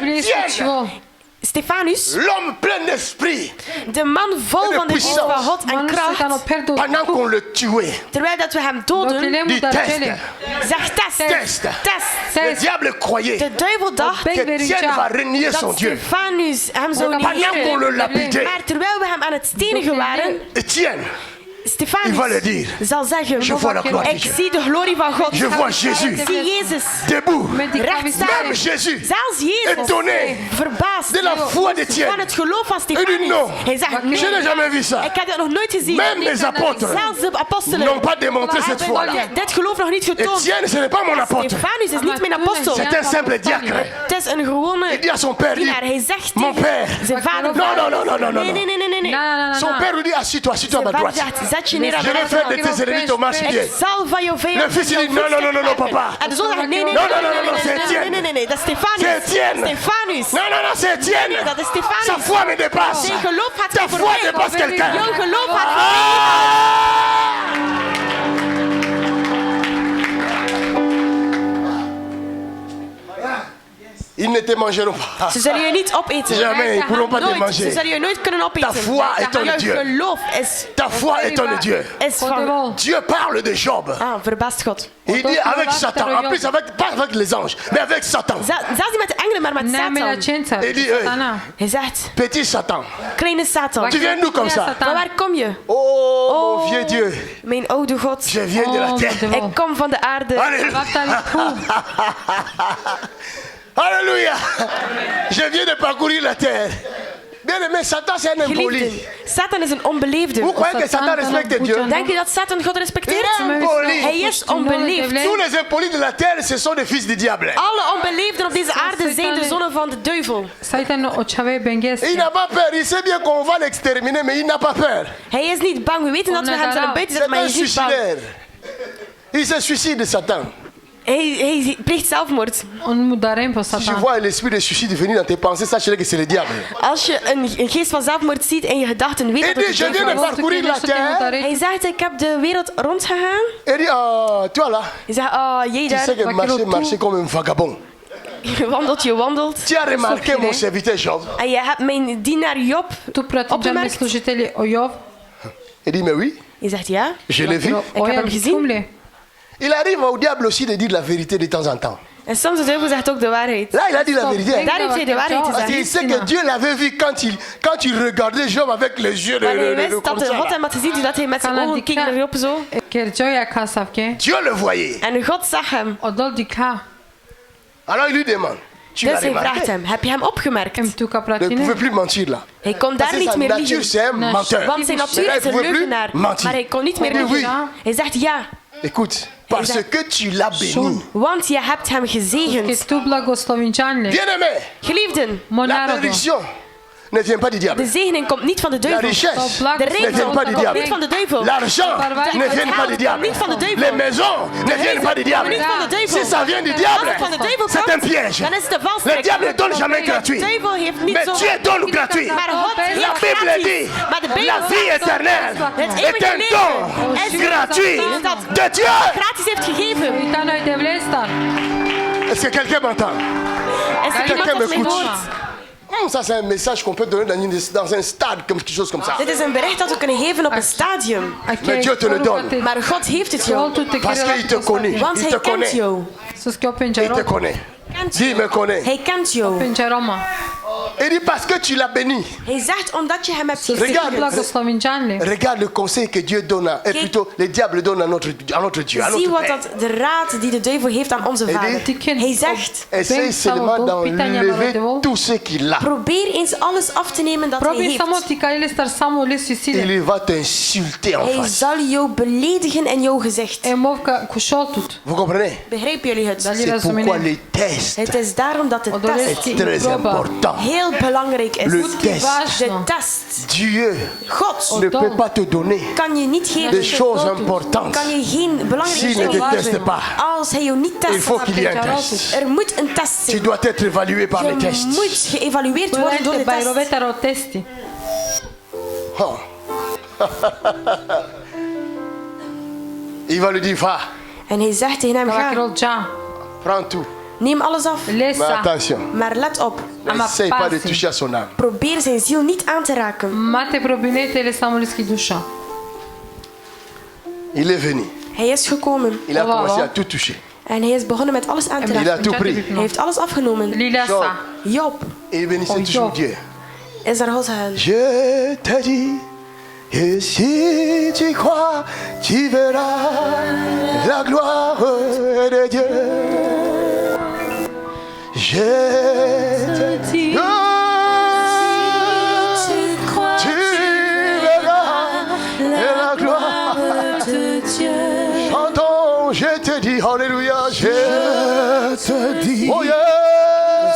Stefanus,
l'homme plein d'esprit,
de man vol van de geest van God en
Manul
kracht,
Satan operde
pendant qu'on le tuait,
terwijl dat we hem doden,
dit test.
zeg test,
Test.
test.
Le diable croyait
De duivel dacht
qu'Étienne va renier son
dat
Dieu.
Stefanus hem zou
Pendant qu'on
negeren.
le lapidait,
Maar terwijl we hem aan het stenigen waren,
Étienne, il
Stefanus
va le dire.
zal zeggen,
Je vois la gloire de
ik
Dieu.
zie de glorie van God.
Je vois Jésus
Ik zie Jezus
debout.
recht staan.
Même Jésus,
Zelfs Jezus
étonné
verbaasd
de la foi d'Étienne.
van het geloof van
Il dit
Stefanus.
non,
Hij zegt, nee,
je n'ai jamais vu ça.
ik heb dat nog nooit gezien.
Même les apôtres
Zelfs de apostelen
n'ont pas démontré cette foi-là.
hebben dit geloof nog niet getoond.
Étienne, ce n'est pas mon apôtre.
Stefanus is niet mijn apostel.
C'est un simple diacre.
Het is een gewone
Il dit à son père,
dienaar. Hij zegt
mon père.
zijn vader.
Non, non, non, non, non, non.
Nee.
Son père lui dit, assis-toi à ma
Zijn vader
droite.
zegt, zet je neer aan
Je vais
mijn
faire de
rechterhand.
tes ennemis ton marchepied.
Ik zal van jouw vijand.
Le fils il dit, non, non, non, non, non, papa.
En de zoon zegt, nee,
Non, non, non, non, c'est Étienne.
nee, dat is Stefanus.
C'est Étienne.
Stefanus.
Non, non, non, c'est Étienne.
Nee, dat is Stefanus.
Sa foi me dépasse.
Zijn geloof gaat
Ta
mij
foi
voorbij.
dépasse quelqu'un.
Jouw geloof gaat
Ils ne te mangeront pas.
Ze zullen je niet opeten.
Jamais, ils ne pourront pas te
Nooit. Ze
manger.
zullen je nooit kunnen opeten.
Ta foi est en
Jouw
Dieu.
geloof is
Ta foi est en Dieu.
van...
Dieu parle de Job.
Ah, verbaast God.
Il dit avec Satan. En plus, pas avec les anges, mais avec Satan.
Zelfs niet met de engelen, maar met Satan.
Il dit, hey,
Hij zegt,
petit Satan,
kleine Satan.
tu viens d'où comme ça?
Van waar kom je?
Oh, mon vieux Dieu,
Mijn oude God.
je viens de la terre.
Ik kom van de aarde.
Alléluia. Alléluia. Je viens de parcourir la terre. Bien aimé, Satan c'est un impoli.
Geliefden, Satan is een onbeleefde.
Vous croyez que Satan respecte Dieu?
Denk je dat Satan God
Il
respecteert?
est impoli.
Hij is onbeleefd.
Tous les impolis de la terre, ce sont des fils du diable.
Alle onbeleefden op deze aarde zijn de zonen van de duivel.
Il n'a pas peur. Il sait bien qu'on va l'exterminer, mais il n'a pas peur.
Hij is niet bang. We weten dat we hem zullen buiten zetten,
C'est
maar hij
un
is niet bang.
suicidaire. Il se suicide, Satan.
Hij pleegt zelfmoord.
Si je vois l'esprit de suicide venir dans tes pensées, sache que c'est le diable.
Als je een geest van zelfmoord ziet in je gedachten, weet dat
Il
het
dit,
de
je viens
duivel
de
is.
parcourir la terre.
Hij zegt, ik heb de wereld rondgegaan.
Il dit, toi là,
Hij zegt, oh, jij
tu sais
daar.
que marcher comme un vagabond.
Je wandelt.
Tu as remarqué mon serviteur Job?
En je hebt mijn dienaar Job opgemerkt.
Il dit, mais oui,
Je zegt, ja.
je l'ai vu.
Ik heb hem gezien.
Il arrive au diable aussi de dire la vérité de temps en temps.
En soms de duivel zegt ook de waarheid.
Là, il a dit la vérité. hein.
Daar heeft hij de waarheid
Parce qu'il
gezegd.
sait que Dieu l'avait vu quand il regardait Job avec les yeux
Maar hij
de
wist dat
comme ça,
God
là.
hem had gezien, dat hij met zijn ogen keek naar Job zo.
Dieu le voyait.
En God zag hem.
Alors il lui demande, tu l'as
Dus hij vraagt
remarqué?
hem, heb je hem opgemerkt?
Il ne pouvait plus mentir là.
Hij kon
Parce
daar
que
niet
sa
meer
nature
liegen.
c'est un menteur.
Want zijn
Mais
natuur
là,
is
il
een
pouvait plus
leugenaar.
mentir.
Maar hij kon niet meer
Il dit oui.
liegen. Hij zegt ja,
Écoute, parce que tu l'as béni.
want je hebt hem gezegend.
Bien-aimé,
Geliefden,
la bénédiction ne vient pas du diable.
de zegening komt niet van de
La
duivel.
richesse
De
ne vient
rijkdom
pas du
komt
diable.
niet van de duivel.
L'argent ne vient pas du diable.
Niet van de duivel.
Les maisons ne viennent pas du diable.
Niet van de duivel.
Si ça vient du
Als
diable,
het van de duivel
c'est un
komt,
piège.
dan is het de
Le
valstrik.
diable ne donne jamais
De
gratuit.
duivel heeft niet
Mais
zo...
Dieu donne gratuit.
Maar God
La
heeft
Bible
gratis.
dit,
Maar de Bijbel
la vie
zegt,
éternelle
het
est
eeuwige
un
leven
don
is
gratuit
dat
de Dieu.
gratis heeft gegeven.
Est-ce que quelqu'un m'entend?
Is er iemand
Quelqu'un
dat mij
m'écoute?
hoort?
Ça, c'est un message qu'on peut donner dans un stade, comme quelque chose comme ça.
Dit is een bericht dat we kunnen geven op een stadium.
Mais Dieu te le donne.
Maar God heeft het jou.
Parce qu'il te connaît.
Want
Il
hij
te
kent
connaît.
jou.
Il te connaît. Dis, il me connaît.
Hij kent jou.
Il dit parce que tu l'as béni.
Hij zegt omdat je hem hebt
Regarde, regarde le conseil que Dieu donne, et plutôt le diable donne à notre Dieu, à
Zie
notre
wat
Père.
dat de raad die de duivel heeft aan onze vader. Hij zegt,
Essaye seulement d'enlever tout ce qu'il a.
probeer eens alles af te nemen dat hij heeft.
Il va t'insulter en
Hij
face.
zal jou beledigen in jouw gezicht.
Vous comprenez?
Begrijpen jullie het?
C'est pourquoi les tests
Het is daarom dat de test
est très important.
heel belangrijk is.
Le test.
De test.
Dieu
God
ne peut pas te donner
kan je niet geven.
des choses importantes
Kan je geen belangrijke
s'il ne te
dingen
teste
geven
pas.
als hij jou niet
Il
test.
faut qu'il y ait un test.
Er moet een test
Tu
zijn.
dois être évalué par les
Je
tests.
moet geëvalueerd worden door de test.
Oh. Il va lui dire, va,
En hij zegt tegen hem, ga,
prends tout.
Neem alles af.
Mais attention,
Maar let op.
n'essaye pas de toucher à son âme.
Probeer zijn ziel niet aan te raken.
Mate probinete le samuliski duša.
Il est venu.
Hij is gekomen.
Il a
Wow.
commencé à tout toucher.
En hij is begonnen met alles aan te
Il
raken.
a tout pris.
Hij heeft alles afgenomen.
Lila
Job.
sa.
Job
Et il bénissait toujours Dieu.
is naar God gegaan.
Je te dis, et si tu crois, tu verras la gloire de Dieu. Je te dis, tu verras la gloire de Dieu. Chantons, je te dis, alléluia, je te dis, oh yeah,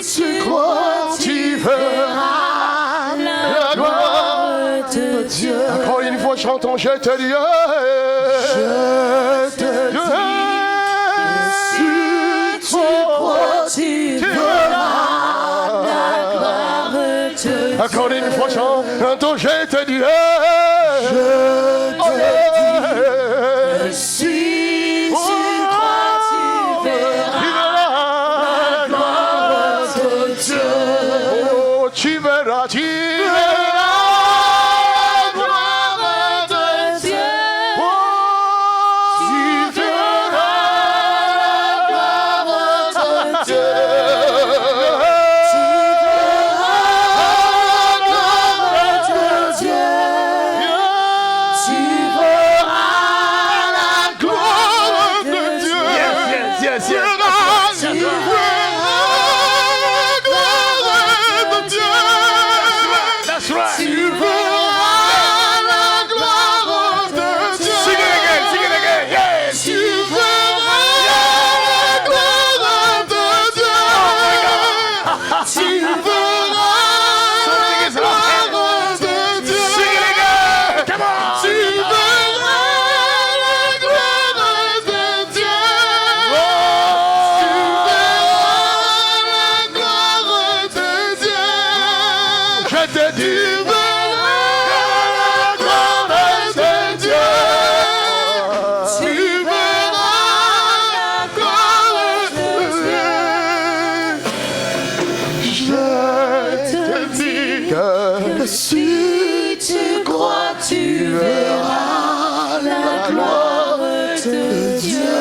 si tu crois, tu verras la gloire de Dieu. Encore une fois, chantons, je te dis, je te dis, si tu crois, tu verras la gloire de Dieu. Encore une fois, chantons, je te dis, si tu crois, tu verras la gloire de Dieu. Oh, tu verras, tu verras la gloire de Dieu. Oh, tu verras la gloire de Dieu. Tu verras la gloire de Dieu. Tu verras la gloire de Dieu. Yes, yes, yes, yes. Tu verras la gloire de Dieu. That's right. Tu verras la gloire de Dieu. Sing it again, sing it again. Yes. Tu verras la gloire de Dieu. Tu verras la gloire de Dieu. Sing it again. Come on. Tu verras la gloire de Dieu. Tu verras la gloire de Dieu. Je te dis, tu verras la gloire de Dieu. Tu verras la gloire de Dieu. Je te dis que si tu crois, tu verras la gloire de Dieu.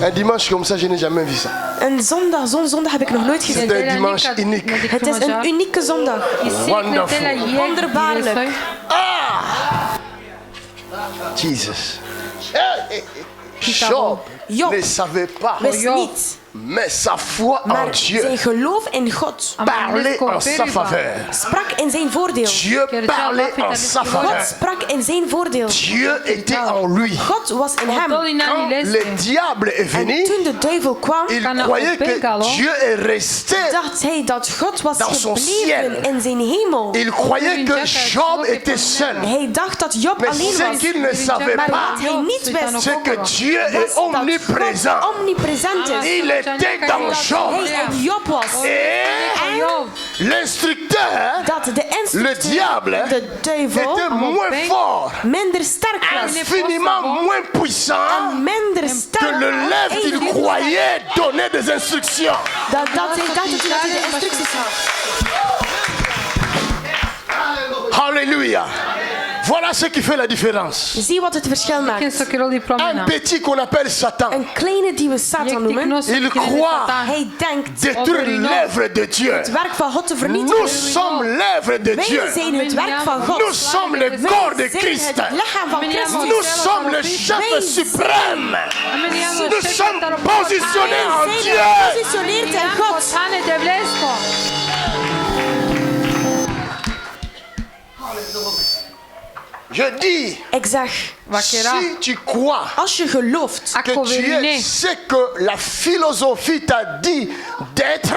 Un dimanche comme ça, je n'ai jamais vu ça.
Zo'n zondag heb ik nog nooit gezien.
C'est un dimanche unique.
Het is een unieke zondag. Wonderbaarlijk.
Jesus. Job
Job
ne savait pas,
wist niet,
mais sa foi en
maar
Dieu
zijn geloof in God
parlait en sa faveur.
sprak in zijn voordeel.
Dieu parlait en sa
God
faveur.
sprak in zijn voordeel.
Dieu était en lui.
God was in hem.
Quand le diable est
En
venu,
toen de duivel kwam,
il croyait que Dieu est resté.
dacht hij dat God was
Dans son
gebleven
ciel.
in zijn hemel.
Il croyait que Job était seul.
Hij dacht dat Job
Mais
alleen
ce
was.
qu'il ne savait
Maar
pas,
wat hij niet wist,
c'est que Dieu est
was dat
omniprésent.
God omnipresent is.
Il était dans Job.
Hij in Job was.
Et l'instructeur,
Dat de
le
instructeur,
diable,
de duivel,
était moins fort,
minder sterk was.
infiniment moins puissant
Minder
que
sterk.
le lèvre qu'il croyait donner des instructions.
Dat hij dacht dat hij de instructies had.
Alléluia. Voilà ce qui fait la différence.
Zie wat het verschil
Ken
maakt.
să kiroli
Un
promena.
petit qu'on appelle Satan,
Een kleine die we Satan noemen,
il croit
hij denkt
détruire l'œuvre de Dieu.
het werk van God te vernietigen.
Nous sommes l'œuvre de
Wij
Dieu.
zijn het werk van God.
Nous sommes le corps de
Wij zijn
Christ.
het lichaam van Christus.
Nous sommes le chef suprême. Nous sommes positionnés en
Wij zijn
Dieu.
gepositioneerd in God.
Hane Devlesko.
Je dis,
Ik zeg,
Si tu crois
Als je gelooft
que tu es ce que la philosophie t'a dit d'être,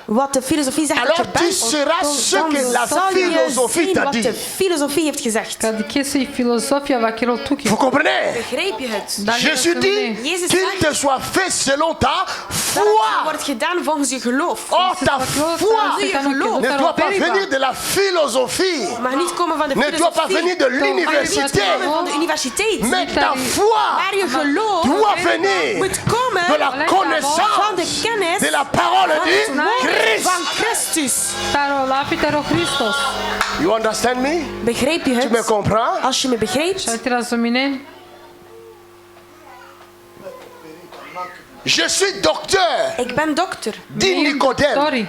wat de filosofie zegt dat je
alors tu
bent,
seras ce
dan
que la
zal je
philosophie
zien
t'a
wat
dit.
de filosofie heeft gezegd.
Kad kesi filozofija vakilo tuki.
Vous comprenez?
Begrijp je het?
Jésus dit
Jezus
qu'il
zegt
te soit fait selon ta
dat het
foi.
wordt gedaan volgens je geloof.
Or ta foi ne doit pas venir de la philosophie,
Het mag niet komen van de
ne doit pas venir
filosofie,
de l'université,
van de universiteit.
mais ta foi
Maar je geloof
doit venir
moet komen
de la
van de
connaissance
kennis
de la parole
van
du
het woord
Christ.
van Christus.
Taro lapitaro Hristos.
You understand me?
Begrijp je
Tu me
het?
comprends?
Als je me begrijpt,
Šta ti razumine?
Je suis docteur,
ik ben dokter.
dit Nicodème.
Tori.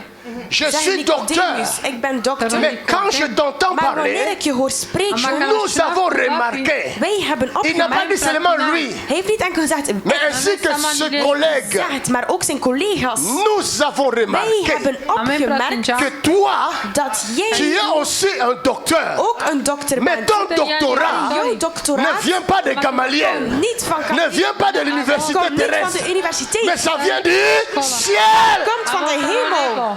Je
Zeg
suis docteur.
Nicodemus, ik ben dokter.
Mais quand je t'entends
Maar wanneer
parler,
ik je hoor spreken,
nous avons remarqué,
wij hebben
il n'a pas dit
opgemerkt,
seulement lui,
hij heeft niet enkel gezegd,
mais ainsi que ses collègues,
gezegd, maar ook zijn collega's.
nous avons
Wij
remarqué
hebben opgemerkt
que toi,
dat
tu
jij
es aussi un docteur.
ook een dokter
Mais
bent.
ton doctorat
Jouw
ne
doctoraat
vient pas de Gamaliel,
niet van
ne vient pas de l'université
komt niet van
terrestre,
de universiteit,
mais ça vient du ciel.
komt van de hemel.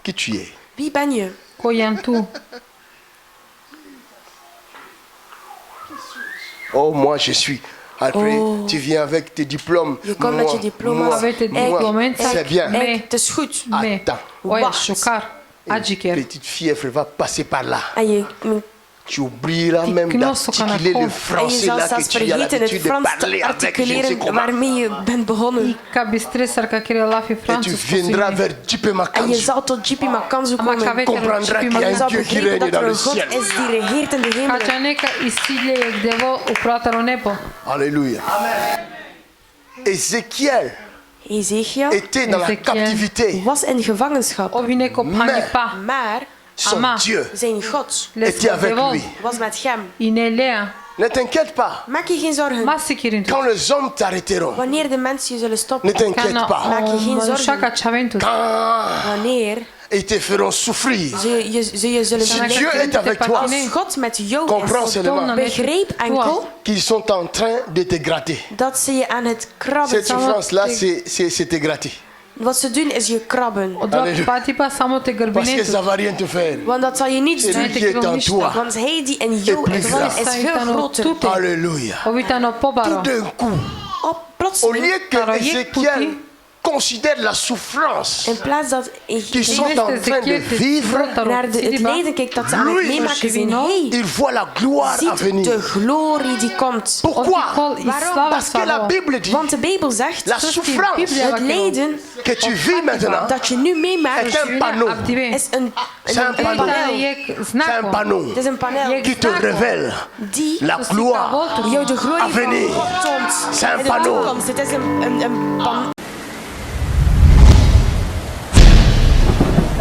Qui tu es?
Wie ben je?
Ko jam tu?
Oh, moi je suis. Après,
Oh.
tu viens avec tes diplômes.
Je komt met je diploma's.
moi,
Avec tes
moi,
diplômes,
c'est bien.
Mais-
Het is goed.
Me.
Attends.
Oia,
Wacht.
șucar. Agiker.
Petite fièvre va passer par là.
En je,
Tu oublieras
Die
même
knossen kan
d'articuler
er
le
komen.
en je
français
zal
là que
zelfs
tu as
vergeten het
l'habitude de
Frans
parler
te
avec, je ne sais
articuleren
comment.
waarmee je bent begonnen.
Ka bi stresar ka kire lafi
Et tu
Francis.
viendras vers Djipe
En je
Makanzu.
zal tot Jipi Makanzu
Ama
komen.
ka
Comprendras qu'il y
En
a
je
un
zal
Dieu qui
begrijpen
règne
dat
dans
er
le
een God
ciel.
is die regeert in de hemel.
Kačaneka isilje je gdevo u prataro nebo.
Alléluia. Ézéchiel
Ezekiel
était dans la
Ézéchiel.
captivité.
was in gevangenschap.
Ovi neko phangi pa.
Maar
Son
Ama.
Dieu
zijn God
était avec lui.
was met hem.
Inelea.
Ne t'inquiète pas.
Maak je geen zorgen.
Masi kirintu.
Quand les hommes t'arrêteront,
Wanneer de mensen je zullen
ne
stoppen.
t'inquiète pas.
Maak je geen zorgen.
Shaka chaventu.
Quand
Wanneer
ils te feront souffrir,
ze je zullen
si
beleiden.
Dieu est avec toi,
Als God met jou
comprends
is,
seulement
begrijp enkel
qu'ils sont en train de te gratter.
dat ze je aan het krabben
Cette
zijn.
souffrance-là, c'est te gratter.
Wat ze doen is je krabben.
Odva
Alléluia.
patipa samo te
Parce que
grbinetu.
ça ne va rien te faire.
Want dat zal je niets
C'est
doen.
lui qui est en toi.
Want hij die in jou
plus
is,
grand.
is veel groter.
Alléluia.
Ovitano pobaro.
Tout d'un coup,
Op
au
plotseling,
lieu que Ézéchiel considère la souffrance
in plaats dat
qu'ils sont en train de vivre,
naar het lijden kijkt dat ze aan het meemaken zijn, hij
il voit la gloire à
ziet
venir.
de glorie die komt.
Pourquoi?
Waarom?
Parce que la Bible dit
Want de Bijbel zegt,
la souffrance
het lijden
que tu vis maintenant
dat je nu meemaakt
est un panneau.
is een
panneau.
paneel.
C'est un panneau
Het is een paneel
qui te révèle
die
la gloire
jou de glorie
à venir.
van God toont.
C'est un
In de
panneau
toekomst. Het is een